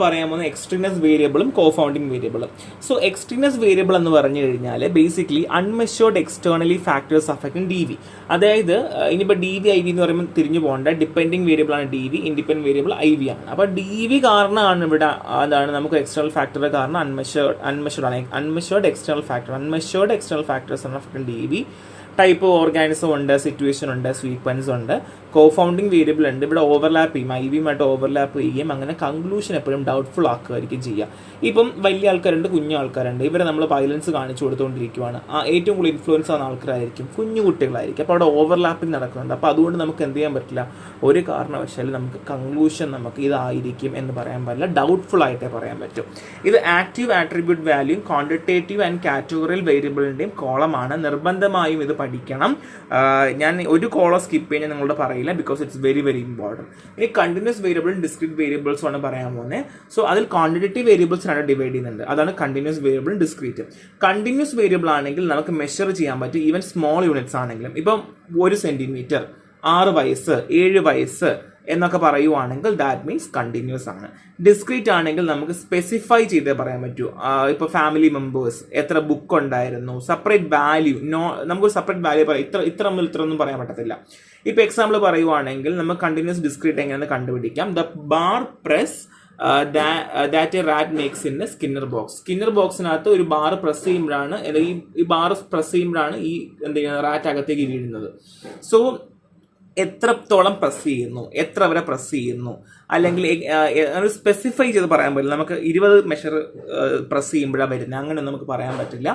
പറയാൻ പോകുന്ന എക്സ്ട്രീനസ് വേരിയബിളും കോഫൗണ്ടിങ് വേരിയബിളും. സോ എക്സ്ട്രീനസ് വേരിയബിൾ എന്ന് പറഞ്ഞു കഴിഞ്ഞാൽ basically unmeasured externally factors affecting D V. അതായത് ഇനിയിപ്പോൾ ഡി വി ഐ വി എന്ന് പറയുമ്പോൾ തിരിഞ്ഞു പോകേണ്ട ഡിപ്പെൻഡിങ് വേരിയബിൾ ആണ് D V, independent variable I V ആണ്. അപ്പോൾ ഡി വി കാരണമാണ് ഇവിടെ അതാണ് നമുക്ക് എക്സ്റ്റേണൽ ഫാക്ടർ കാരണം അൺമെഷേർഡ് എക്സ്റ്റേണൽ ഫാക്ടേഴ്സ് ആണ് affecting D V. Type organism ഉണ്ട്, സിറ്റുവേഷൻ ഉണ്ട്, സീക്വൻസ് ഉണ്ട്, കോഫൗണ്ടിങ് വേരിയബിൾ ഉണ്ട്. ഇവിടെ ഓവർലാപ്പ് ചെയ്യും, ഐ വിയുമായിട്ട് ഓവർലാപ്പ് ചെയ്യുകയും അങ്ങനെ കൺക്ലൂഷൻ എപ്പോഴും ഡൗട്ട്ഫുൾ ആക്കുകയായിരിക്കും ചെയ്യുക. ഇപ്പം വലിയ ആൾക്കാരുണ്ട്, കുഞ്ഞു ആൾക്കാരുണ്ട്. ഇവരെ നമ്മൾ വയലൻസ് കാണിച്ചു കൊടുത്തുകൊണ്ടിരിക്കുകയാണ്. ഏറ്റവും കൂടുതൽ ഇൻഫ്ലുവൻസ് ആവുന്ന ആൾക്കാരായിരിക്കും കുഞ്ഞു കുട്ടികളായിരിക്കും. അപ്പോൾ അവിടെ ഓവർലാപ്പിംഗ് നടക്കുന്നുണ്ട്. അപ്പോൾ അതുകൊണ്ട് നമുക്ക് എന്ത് ചെയ്യാൻ പറ്റില്ല, ഒരു കാരണവശാലും നമുക്ക് കൺക്ലൂഷൻ നമുക്ക് ഇതായിരിക്കും എന്ന് പറയാൻ പറ്റില്ല, ഡൗട്ട്ഫുൾ ആയിട്ടേ പറയാൻ പറ്റും. ഇത് ആക്റ്റീവ് ആട്രിബ്യൂട്ട് വാല്യൂയും ക്വാണ്ടിറ്റേറ്റീവ് ആൻഡ് കാറ്റഗറിയൽ വേരിയബിളിൻ്റെയും കോളമാണ്. നിർബന്ധമായും ഇത് പഠിക്കണം. ഞാൻ ഒരു കോളം സ്കിപ്പ് ചെയ്യാൻ നിങ്ങളോട് പറയില്ല, because it's very very important. ഇനി കണ്ടിന്യൂസ് വേരിയബിളും ഡിസ്ക്രീറ്റ് വേരിയബിൾസും ആണ് പറയാൻ പോകുന്നത്. സോ അതിൽ ക്വാണ്ടിറ്റേറ്റീവ് വേരിയബിൾസിനാണ് ഡിവൈഡ് ചെയ്യുന്നത്. അതാണ് കണ്ടിന്യൂസ് വേരിയബിളും ഡിസ്ക്രീറ്റ്. കണ്ടിന്യൂസ് വേരിയബിൾ ആണെങ്കിൽ നമുക്ക് മെഷർ ചെയ്യാൻ പറ്റും, ഈവൻ സ്മോൾ യൂണിറ്റ്സ് ആണെങ്കിലും. ഇപ്പം 1 സെൻറ്റിമീറ്റർ, 6 വയസ്സ്, 7 വയസ്സ് എന്നൊക്കെ പറയുവാണെങ്കിൽ ദാറ്റ് മീൻസ് കണ്ടിന്യൂസ് ആണ്. ഡിസ്ക്രീറ്റ് ആണെങ്കിൽ നമുക്ക് സ്പെസിഫൈ ചെയ്തേ പറയാൻ പറ്റൂ. ഇപ്പോൾ ഫാമിലി മെമ്പേഴ്സ്, എത്ര ബുക്ക് ഉണ്ടായിരുന്നു, സെപ്പറേറ്റ് വാല്യൂ, നമുക്ക് സെപ്പറേറ്റ് വാല്യൂ പറയാം, ഇത്ര ഒന്നും പറയാൻ പറ്റത്തില്ല. ഇപ്പോൾ എക്സാമ്പിൾ പറയുവാണെങ്കിൽ നമുക്ക് കണ്ടിന്യൂസ് ഡിസ്ക്രീറ്റ് എങ്ങനെയാണെന്ന് കണ്ടുപിടിക്കാം. The bar press that a rat makes in a Skinner box. Skinner ബോക്സിനകത്ത് ഒരു ബാർ പ്രസ് ചെയ്യുമ്പോഴാണ്, ഈ ബാർ പ്രസ് ചെയ്യുമ്പോഴാണ് ഈ എന്ത് ചെയ്യുന്നത്, റാറ്റ് അകത്തേക്ക് വീഴുന്നത്. സോ എത്രത്തോളം പ്രസ് ചെയ്യുന്നു, എത്ര വരെ പ്രസ് ചെയ്യുന്നു, അല്ലെങ്കിൽ സ്പെസിഫൈ ചെയ്ത് പറയാൻ പറ്റില്ല. നമുക്ക് 20 മെഷർ പ്രസ് ചെയ്യുമ്പോഴാണ് വരുന്നത്, അങ്ങനെ നമുക്ക് പറയാൻ പറ്റില്ല.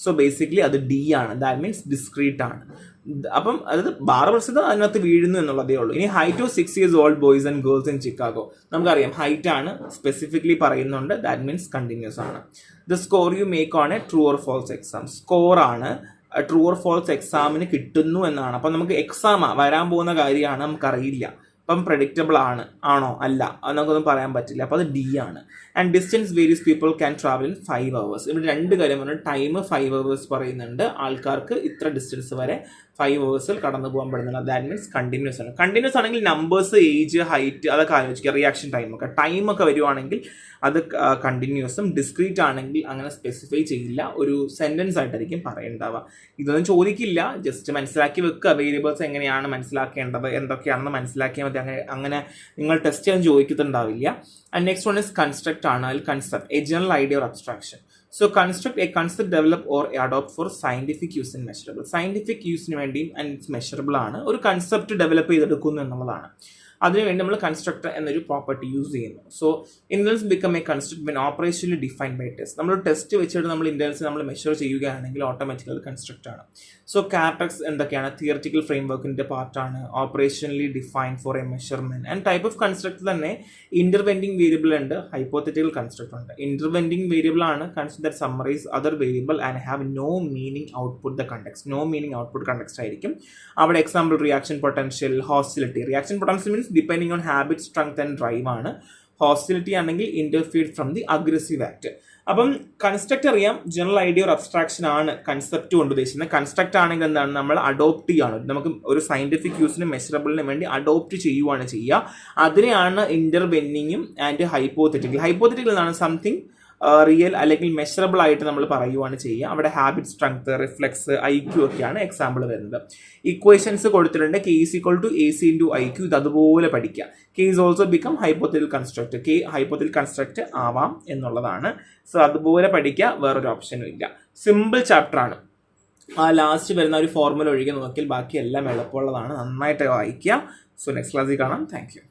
സോ ബേസിക്കലി അത് ഡി ആണ്, ദാറ്റ് മീൻസ് ഡിസ്ക്രീറ്റ് ആണ്. അപ്പം അതായത് ബാർ പ്രസ് ചെയ്ത് അതിനകത്ത് വീഴുന്നു എന്നുള്ളതേ ഉള്ളൂ. ഇനി height of 6 years old boys and girls in Chicago, നമുക്കറിയാം ഹൈറ്റ് ആണ്, സ്പെസിഫിക്കലി പറയുന്നുണ്ട്, ദാറ്റ് മീൻസ് കണ്ടിന്യൂസ് ആണ്. The score you make on a true or false exam, score ആണ്, ട്രൂ ഓർ ഫോൾസ് എക്സാമിന് കിട്ടുന്നു എന്നാണ്. അപ്പം നമുക്ക് എക്സാം വരാൻ പോകുന്ന കാര്യമാണ്, നമുക്കറിയില്ല. അപ്പം പ്രഡിക്റ്റബിൾ ആണോ അല്ല അത് നമുക്കൊന്നും പറയാൻ പറ്റില്ല. അപ്പോൾ അത് ഡി ആണ്. And distance various people can travel in 5 hours. ഇവിടെ 2 കാര്യം പറഞ്ഞു. ടൈം 5 hours പറയുന്നുണ്ട്, ആൾക്കാർക്ക് ഇത്ര ഡിസ്റ്റൻസ് വരെ 5 hours കടന്നു പോകാൻ പറ്റുന്നില്ല. ദാറ്റ് മീൻസ് കണ്ടിന്യൂസ് ആണ്. കണ്ടിന്യൂസ് ആണെങ്കിൽ നമ്പേഴ്സ്, ഏജ്, ഹൈറ്റ് അതൊക്കെ ആലോചിക്കുക, റിയാക്ഷൻ ടൈമൊക്കെ വരുവാണെങ്കിൽ അത് കണ്ടിന്യൂസും. ഡിസ്ക്രീറ്റ് ആണെങ്കിൽ അങ്ങനെ സ്പെസിഫൈ ചെയ്യില്ല, ഒരു സെൻറ്റൻസ് ആയിട്ടായിരിക്കും പറയേണ്ടാവുക. ഇതൊന്നും ചോദിക്കില്ല, ജസ്റ്റ് മനസ്സിലാക്കി വെക്കുക. വേരിയബിൾസ് എങ്ങനെയാണ് മനസ്സിലാക്കേണ്ടത്, എന്തൊക്കെയാണെന്ന് മനസ്സിലാക്കിയാൽ മതി. അങ്ങനെ നിങ്ങൾ ടെസ്റ്റ് ചെയ്യാൻ ചോദിക്കുന്നുണ്ടാവില്ല. And next one is construct ആണ്. അതിൽ concept, a general idea or abstraction. So construct a concept develop or adopt for scientific use in measurable. Scientific യൂസിന് വേണ്ടിയും ആൻഡ് ഇറ്റ്സ് മെഷറബിൾ ആണ്. ഒരു കൺസെപ്റ്റ് ഡെവലപ്പ് ചെയ്തെടുക്കുന്നു എന്നുള്ളതാണ്. അതിനുവേണ്ടി നമ്മൾ കൺസ്ട്രക്ടർ എന്നൊരു പ്രോപ്പർട്ടി യൂസ് ചെയ്യുന്നു. So intervals become a construct when operationally defined by test. നമ്മൾ ടെസ്റ്റ് വെച്ചിട്ട് നമ്മൾ ഇന്റർവൽസ് നമ്മൾ മെഷർ ചെയ്യുകയാണെങ്കിൽ ഓട്ടോമാറ്റിക്കലി കൺസ്ട്രക്ട് ആണ്. സോ കാറ്റക്സ് എന്തൊക്കെയാണ്, തിയററ്റിക്കൽ ഫ്രെയിംവർക്കിന്റെ പാർട്ടാണ്, operationally defined for a measurement. And type of construct തന്നെ ഇന്റർവെൻഡിങ് വേരിയബിൾ ഉണ്ട്, ഹൈപ്പോത്തറ്റിക്കൽ കൺസ്ട്രക്ട് ഉണ്ട്. ഇന്റർവെൻഡിങ് വേരിയബിൾ ആണ് construct that summarise other variable and have no meaning output the context. No meaning output context ആയിരിക്കും. അവിടെ example reaction potential, hostility. Reaction potential means depending on habit, strength and drive ആണ്. Hostility ആണെങ്കിൽ ഇന്റർഫിയർഡ് from the aggressive act. അപ്പം construct അറിയാം, general idea ഒരു abstraction ആണ് concept കൊണ്ട് ഉദ്ദേശിക്കുന്നത്. കൺസ്ട്രക്ട് ആണെങ്കിൽ എന്താണ്, നമ്മൾ അഡോപ്റ്റ് ചെയ്യുകയാണ്, നമുക്ക് ഒരു സയന്റിഫിക് യൂസിന് മെഷറബിളിന് വേണ്ടി അഡോപ്റ്റ് ചെയ്യുവാണ് ചെയ്യുക. അതിനെയാണ് ഇന്റർവെന്നിങ്ങും ആൻഡ് ഹൈപ്പോത്തറ്റിക്കൽ. ഹൈപ്പോത്തറ്റിക്കൽ എന്നാണ് സംതിങ് റിയൽ അല്ലെങ്കിൽ മെഷറബിൾ ആയിട്ട് നമ്മൾ പറയുവാണ് ചെയ്യുക. അവിടെ ഹാബിറ്റ്, സ്ട്രെങ്ത്, റിഫ്ലെക്സ്, IQ ഒക്കെയാണ് എക്സാമ്പിൾ വരുന്നത്. ഇക്വേഷൻസ് കൊടുത്തിട്ടുണ്ട്. K = AC × IQ. ഇത് അതുപോലെ പഠിക്കുക. K is also become hypothetical construct. K hypothetical construct ആവാം എന്നുള്ളതാണ്. സോ അതുപോലെ പഠിക്കുക, വേറൊരു ഓപ്ഷനും ഇല്ല. സിമ്പിൾ ചാപ്റ്റർ ആണ്. ആ ലാസ്റ്റ് വരുന്ന ഒരു ഫോർമുല ഒഴികെ നോക്കിയാൽ ബാക്കി എല്ലാം എളുപ്പമുള്ളതാണ്. നന്നായിട്ട് വായിക്കുക. സോ നെക്സ്റ്റ് ക്ലാസ്സിൽ കാണാം. Thank you.